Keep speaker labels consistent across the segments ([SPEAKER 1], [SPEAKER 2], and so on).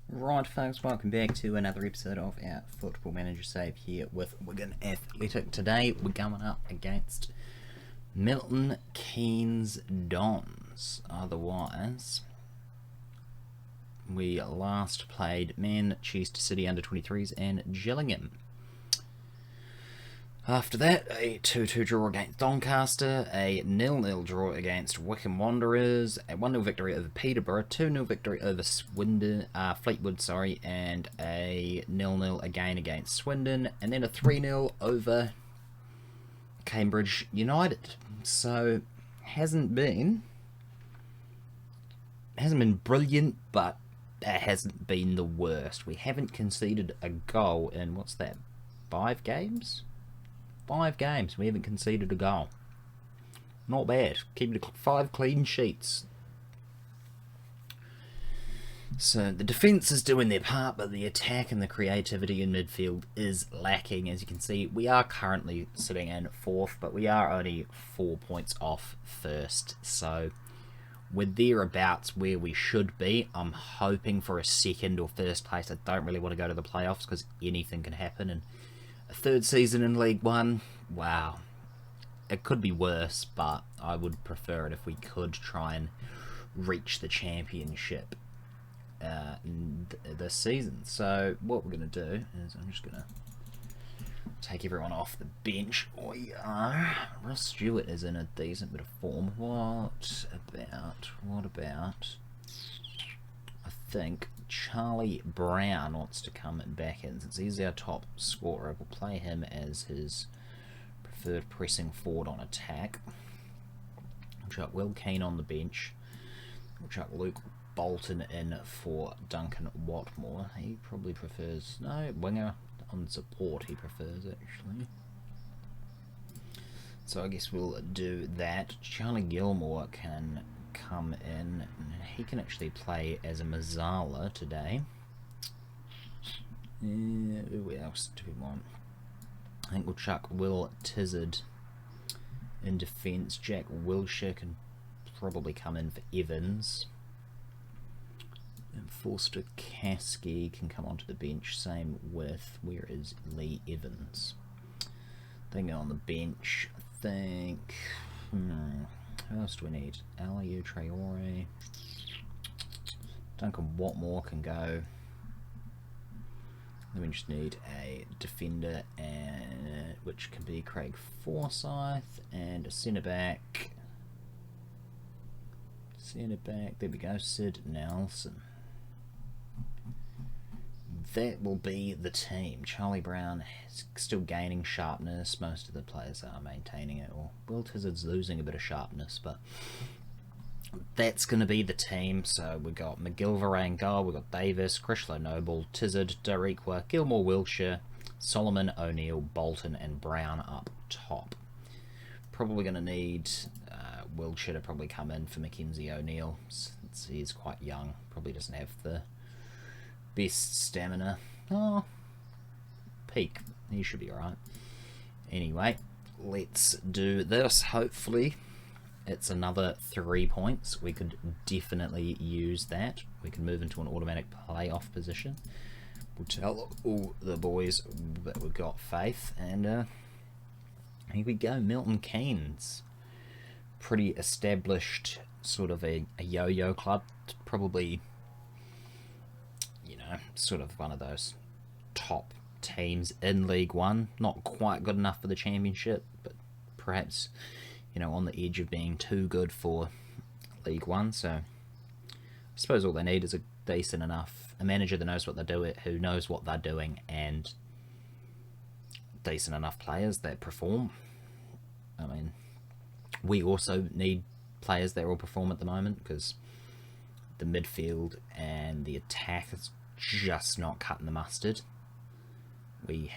[SPEAKER 1] Right folks, welcome back to another episode of our Football Manager Save here with Wigan Athletic. Today we're going up against Milton Keynes Dons. Otherwise, we last played Manchester City under-23s and Gillingham. After that, a 2-2 draw against Doncaster, a 0-0 draw against Wycombe Wanderers, a 1-0 victory over Peterborough, 2-0 victory over Fleetwood, and a 0-0 again against Swindon, and then a 3-0 over Cambridge United. So, hasn't been brilliant, but it hasn't been the worst. We haven't conceded a goal in, what's that, 5 games? 5 games, we haven't conceded a goal. Not bad. Keeping 5 clean sheets. So the defence is doing their part, but the attack and the creativity in midfield is lacking. As you can see, we are currently sitting in 4th, but we are only 4 points off 1st. So we're thereabouts where we should be. I'm hoping for a 2nd or 1st place. I don't really want to go to the playoffs because anything can happen. And a 3rd season in League One, wow. It could be worse, but I would prefer it if we could try and reach the championship this season. So what we're going to do is I'm just going to take everyone off the bench. Ross Stewart is in a decent bit of form. What about I think Charlie Brown wants to come back in. Since he's our top scorer, we'll play him as his preferred pressing forward on attack. We'll chuck Will Keane on the bench. We'll chuck Luke Bolton in for Duncan Watmore. He probably prefers... No, winger on support he prefers, actually. So I guess we'll do that. Charlie Gilmore can come in. He can actually play as a Mazzala today. Who else do we want? I think we'll chuck Will Tizard in defence. Jack Wilshere can probably come in for Evans. And Forster Caskey can come onto the bench. Same with, where is Lee Evans? They go on the bench. I think... Who else do we need? Aliou Traore. Duncan Watmore can go. Then we just need a defender, which can be Craig Forsyth, and a centre back. There we go, Sid Nelson. That will be the team. Charlie Brown is still gaining sharpness. Most of the players are maintaining it. Or Will Tizard's losing a bit of sharpness, but that's going to be the team. So we've got McGilvray in goal. We've got Davis, Critchlow Noble, Tizard, Darikwa, Gilmore Wilshere, Solomon, O'Neill, Bolton, and Brown up top. Probably going to need Wilshere to probably come in for Mackenzie O'Neill, since he's quite young. Probably doesn't have the best stamina. Peak. He should be alright. Anyway, let's do this. Hopefully it's another 3 points. We could definitely use that. We can move into an automatic playoff position. We'll tell all the boys that we've got faith. And here we go. Milton Keynes. Pretty established, sort of a yo-yo club. Probably, sort of one of those top teams in League One. Not quite good enough for the Championship, but perhaps, on the edge of being too good for League One. So I suppose all they need is a decent enough, a manager that knows what they're doing, who knows what they're doing, and decent enough players that perform. I mean, we also need players that will perform at the moment, because the midfield and the attack is just not cutting the mustard. We've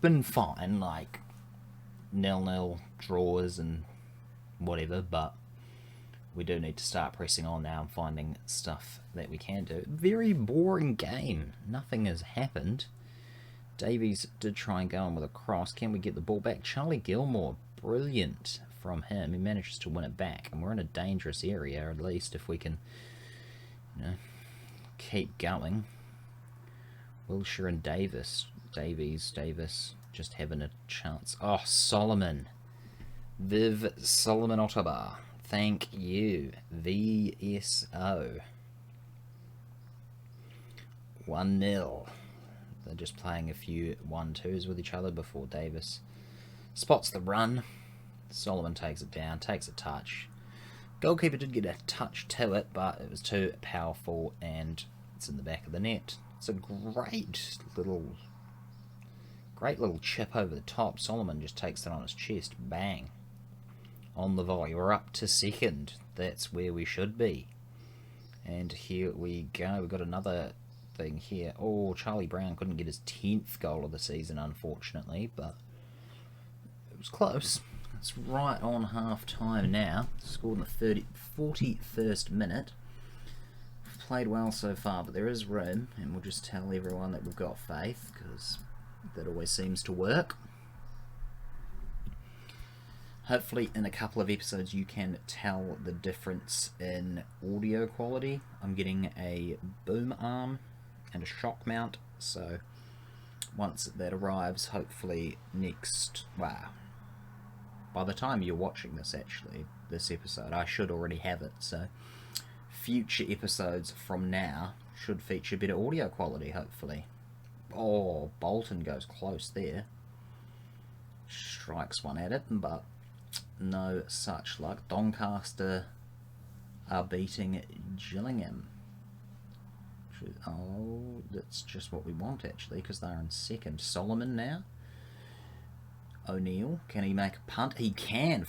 [SPEAKER 1] been fine, like 0-0 draws and whatever, but we do need to start pressing on now and finding stuff that we can do. Very boring game. Nothing has happened. Davies did try and go in with a cross. Can we get the ball back? Charlie Gilmore, brilliant from him. He manages to win it back, and we're in a dangerous area, at least if we can, keep going. Wilshire and Davies just having a chance. Oh, Solomon. Viv Solomon Ottawa. Thank you. VSO. 1-0. They're just playing a few 1-2s with each other before Davis spots the run. Solomon takes it down, takes a touch. Goalkeeper did get a touch to it, but it was too powerful and it's in the back of the net. It's a great little chip over the top. Solomon just takes it on his chest. Bang. On the volley. We're up to second. That's where we should be. And here we go. We've got another thing here. Oh, Charlie Brown couldn't get his 10th goal of the season, unfortunately, but it was close. It's right on half-time now. Scored in the 41st minute. We've played well so far, but there is room, and we'll just tell everyone that we've got faith, because that always seems to work. Hopefully in a couple of episodes you can tell the difference in audio quality. I'm getting a boom arm and a shock mount, so once that arrives, hopefully by the time you're watching this, actually, this episode, I should already have it, so future episodes from now should feature better audio quality, hopefully. Oh, Bolton goes close there. Strikes one at it, but no such luck. Doncaster are beating Gillingham. Oh, that's just what we want, actually, because they're in second. Solomon now. O'Neill, can he make a punt? He can.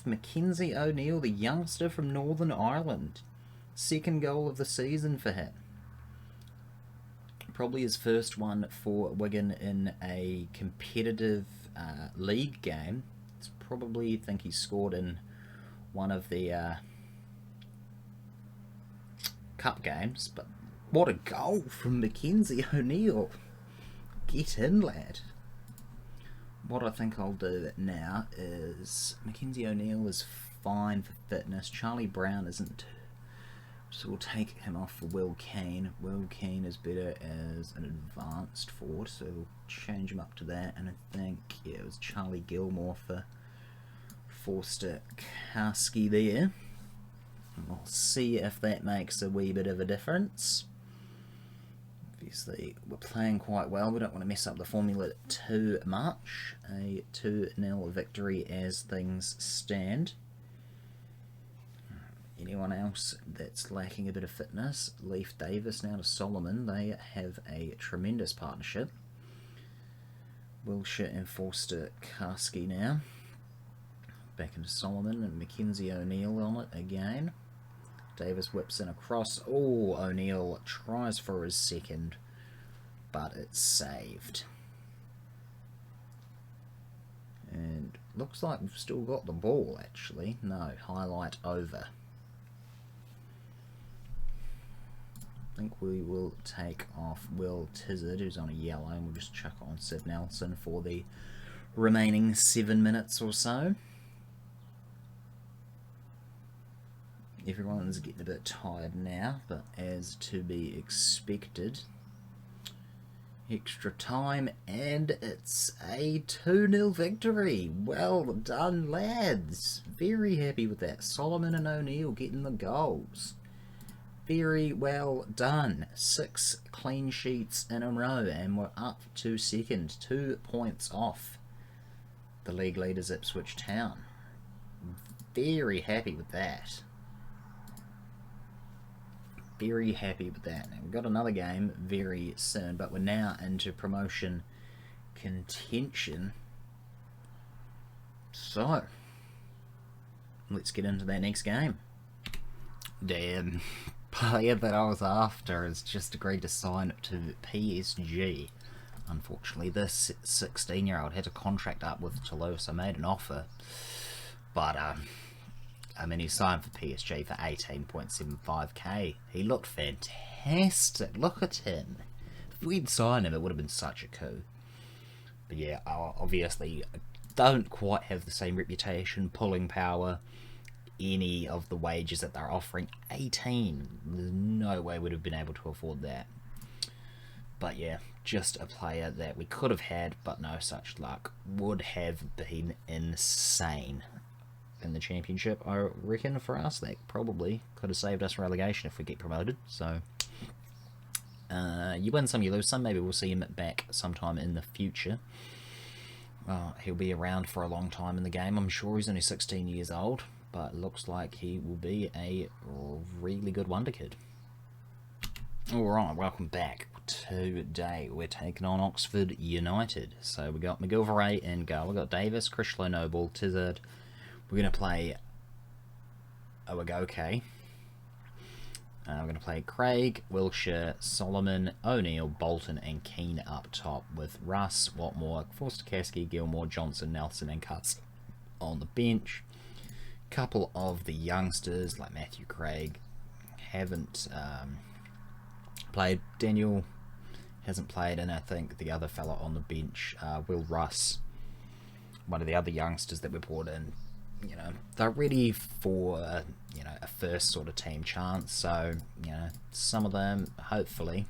[SPEAKER 1] Mackenzie O'Neill, the youngster from Northern Ireland. Second goal of the season for him. Probably his first one for Wigan in a competitive league game. It's probably, I think he scored in one of the cup games, but what a goal from Mackenzie O'Neill. Get in, lad. What I think I'll do now is Mackenzie O'Neill is fine for fitness. Charlie Brown isn't, so we'll take him off for Will Keane. Will Keane is better as an advanced forward, so we'll change him up to that. And I think, yeah, it was Charlie Gilmore for Forster Karski there. And we'll see if that makes a wee bit of a difference. Obviously, we're playing quite well. We don't want to mess up the formula too much. A 2-0 victory as things stand. Anyone else that's lacking a bit of fitness? Leif Davis now to Solomon. They have a tremendous partnership. Wilshire and Forster Karski now. Back into Solomon and Mackenzie O'Neill on it again. Davis whips in across. Oh, O'Neill tries for his second, but it's saved. And looks like we've still got the ball, actually. No, highlight over. I think we will take off Will Tizzard, who's on a yellow, and we'll just chuck on Sid Nelson for the remaining 7 minutes or so. Everyone's getting a bit tired now, but as to be expected. Extra time, and it's a 2-0 victory. Well done, lads. Very happy with that. Solomon and O'Neill getting the goals. Very well done. 6 clean sheets in a row, and we're up to second. 2 points off the league leaders Ipswich Town. Very happy with that. Very happy with that. Now, we've got another game very soon, but we're now into promotion contention. So, let's get into that next game. Damn, player that I was after has just agreed to sign to PSG. Unfortunately, this 16-year-old had a contract up with Toulouse. I made an offer, but I mean, he signed for PSG for 18.75k. He looked fantastic. Look at him. If we'd signed him, it would have been such a coup. But yeah, obviously, don't quite have the same reputation, pulling power, any of the wages that they're offering. 18. There's no way we'd have been able to afford that. But yeah, just a player that we could have had, but no such luck. Would have been insane in the championship, I reckon, for us. That probably could have saved us relegation if we get promoted. So you win some, you lose some. Maybe we'll see him back sometime in the future. He'll be around for a long time in the game. I'm sure he's only 16 years old, but looks like he will be a really good wonder kid. Alright, welcome back. Today we're taking on Oxford United. So we got McGilvray in goal. We got Davis, Critchlow, Noble, Tizard. We're going to play Owagoke. We're going to play Craig, Wilshire, Solomon, O'Neill, Bolton and Keane up top, with Russ, Watmore, Forster-Caskey, Gilmore, Johnson, Nelson and Cuts on the bench. Couple of the youngsters like Matthew Craig haven't played. Daniel hasn't played, and I think the other fella on the bench, Will Russ, one of the other youngsters that we brought in, you know, they're ready for, you know, a first sort of team chance. So, you know, some of them hopefully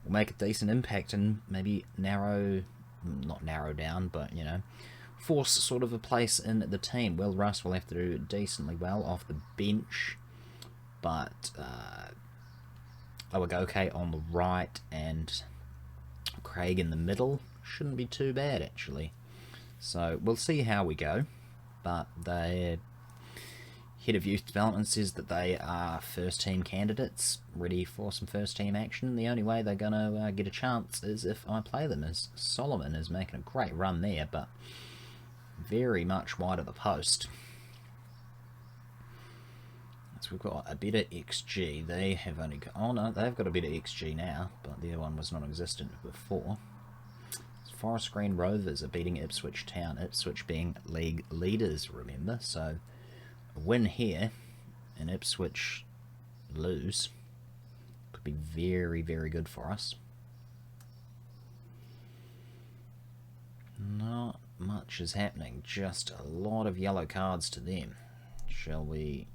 [SPEAKER 1] will make a decent impact and maybe not narrow down, but, you know, force sort of a place in the team. Will Russ will have to do decently well off the bench, but Owagoke on the right and Craig in the middle shouldn't be too bad, actually. So we'll see how we go. But their head of youth development says that they are first team candidates, ready for some first team action. The only way they're going to get a chance is if I play them, as Solomon is making a great run there, but very much wide of the post. So we've got a better XG. They have only got, oh no, they've got a better XG now, but the other one was non-existent before. Forest Green Rovers are beating Ipswich Town, Ipswich being league leaders, remember, so a win here and Ipswich lose could be very, very good for us. Not much is happening, just a lot of yellow cards to them. Shall we?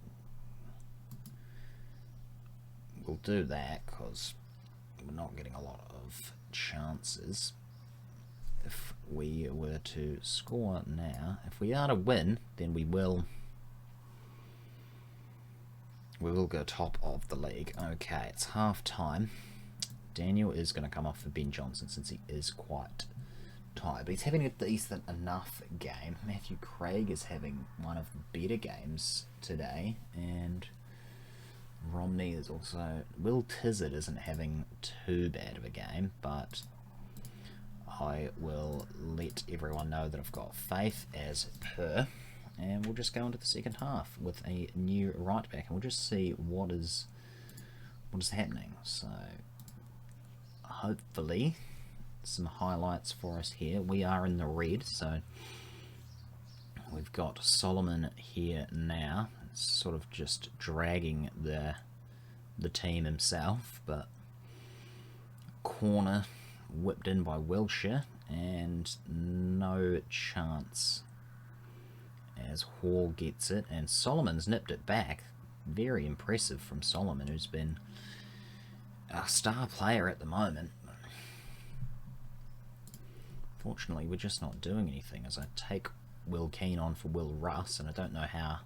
[SPEAKER 1] We'll do that because we're not getting a lot of chances. If we were to score now, if we are to win, then we will go top of the league. Okay, it's half time. Daniel is going to come off for Ben Johnson since he is quite tired, but he's having a decent enough game. Matthew Craig is having one of the better games today, and Romney is also... Will Tizard isn't having too bad of a game, but I will let everyone know that I've got faith as per, and we'll just go into the second half with a new right back, and we'll just see what is happening. So hopefully some highlights for us here. We are in the red, so we've got Solomon here now, sort of just dragging the team himself, but corner whipped in by Wilshire, and no chance as Hall gets it, and Solomon's nipped it back. Very impressive from Solomon, who's been a star player at the moment. Fortunately, we're just not doing anything as I take Will Keane on for Will Russ, and I don't know how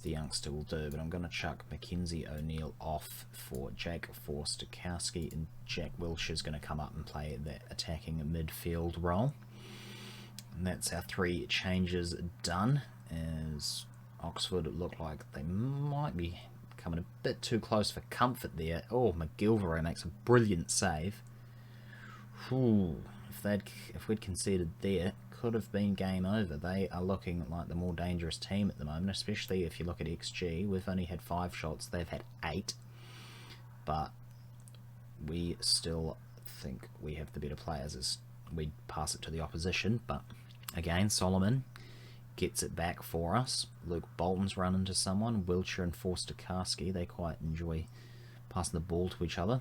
[SPEAKER 1] the youngster will do, but I'm going to chuck Mackenzie O'Neill off for Jake Forster-Caskey, and Jack Wilshire's going to come up and play that attacking midfield role. And that's our three changes done, as Oxford look like they might be coming a bit too close for comfort there. Oh, McGilvray makes a brilliant save. Whew, if we'd conceded there, could have been game over. They are looking like the more dangerous team at the moment, especially if you look at XG. We've only had 5 shots, they've had 8, but we still think we have the better players as we pass it to the opposition. But again, Solomon gets it back for us. Luke Bolton's run into someone. Wilshire and Forster-Caskey, they quite enjoy passing the ball to each other.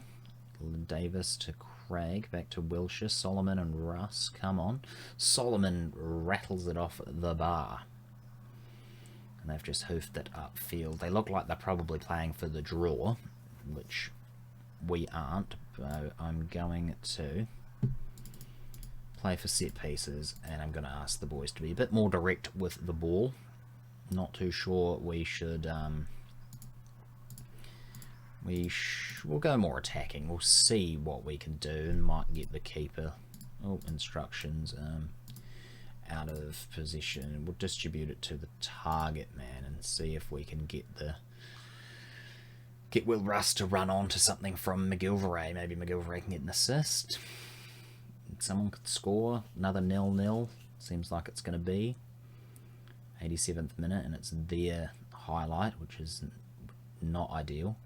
[SPEAKER 1] Davis to Craig, back to Wilshire, Solomon and Russ, come on. Solomon rattles it off the bar. And they've just hoofed it upfield. They look like they're probably playing for the draw, which we aren't. So I'm going to play for set pieces, and I'm going to ask the boys to be a bit more direct with the ball. Not too sure we should... we'll go more attacking. We'll see what we can do, and might get the keeper instructions out of position. We'll distribute it to the target man and see if we can get Will Russ to run on to something from McGilvray. Maybe McGilvray can get an assist. Someone could score. Another 0-0. Seems like it's going to be 87th minute, and it's their highlight, which is not ideal.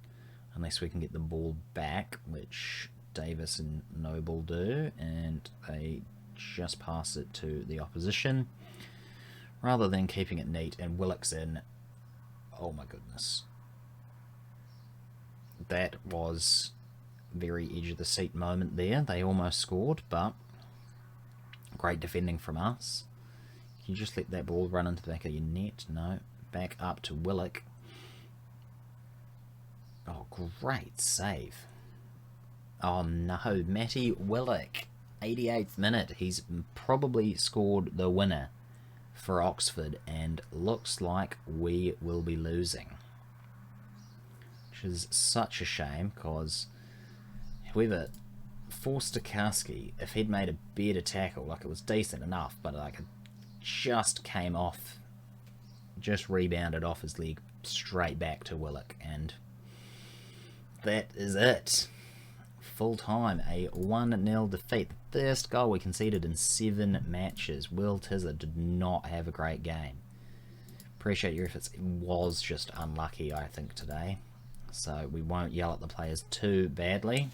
[SPEAKER 1] Unless we can get the ball back, which Davis and Noble do, and they just pass it to the opposition rather than keeping it neat. And Willock's in. Oh my goodness, that was very edge of the seat moment there. They almost scored, but great defending from us. Can you just let that ball run into the back of your net? No. Back up to Willock. Oh, great save. Oh no, Matty Willock, 88th minute. He's probably scored the winner for Oxford, and looks like we will be losing. Which is such a shame, because whoever Forstakowski, if he'd made a better tackle, like, it was decent enough, but like it just came off, just rebounded off his leg straight back to Willock, and that is it. Full time, a 1-0 defeat. The first goal we conceded in 7 matches. Will Tizard did not have a great game. Appreciate your efforts. It was just unlucky, I think, today. So we won't yell at the players too badly.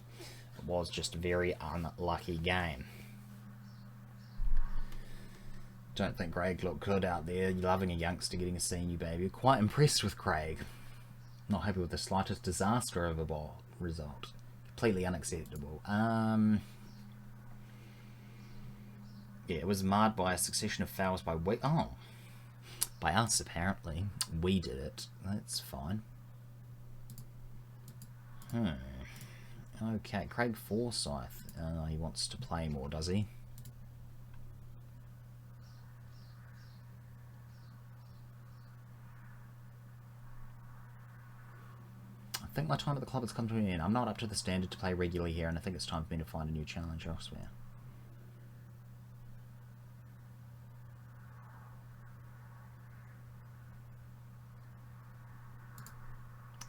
[SPEAKER 1] It was just a very unlucky game. Don't think Craig looked good out there. You're loving a youngster getting a senior baby. Quite impressed with Craig. Not happy with the slightest disaster of a ball result. Completely unacceptable. Yeah, it was marred by a succession of fouls by by us apparently. We did it. That's fine. Okay, Craig Forsyth. He wants to play more, does he? I think my time at the club has come to an end. I'm not up to the standard to play regularly here, and I think it's time for me to find a new challenge elsewhere.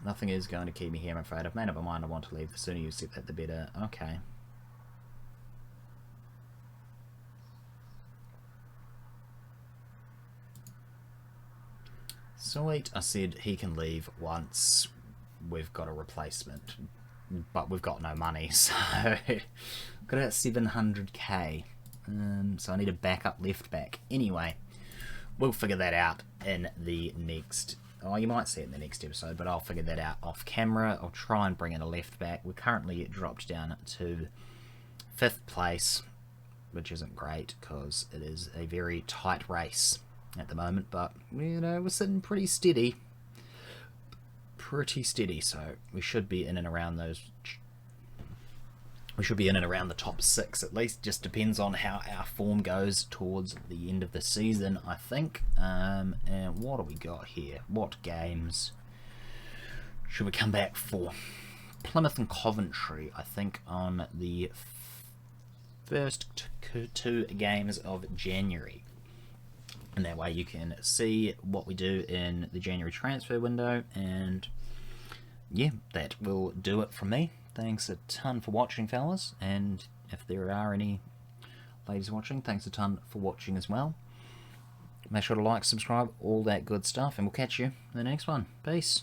[SPEAKER 1] Nothing is going to keep me here, I'm afraid. I've made up my mind I want to leave. The sooner you accept that, the better. Okay. Sweet. I said he can leave once we've got a replacement, but we've got no money, so got about 700k. So I need a backup left back. Anyway, we'll figure that out in the next... Oh, you might see it in the next episode, but I'll figure that out off camera. I'll try and bring in a left back. We're currently dropped down to 5th place, which isn't great because it is a very tight race at the moment, but you know, we're sitting pretty steady. So we should be in and around those. We should be in and around the top 6 at least. Just depends on how our form goes towards the end of the season, I think. And what do we got here? What games should we come back for? Plymouth and Coventry, I think, on the first 2 games of January. And that way you can see what we do in the January transfer window. And yeah, that will do it from me. Thanks a ton for watching, fellas, and if there are any ladies watching, thanks a ton for watching as well. Make sure to like, subscribe, all that good stuff, and we'll catch you in the next one. Peace.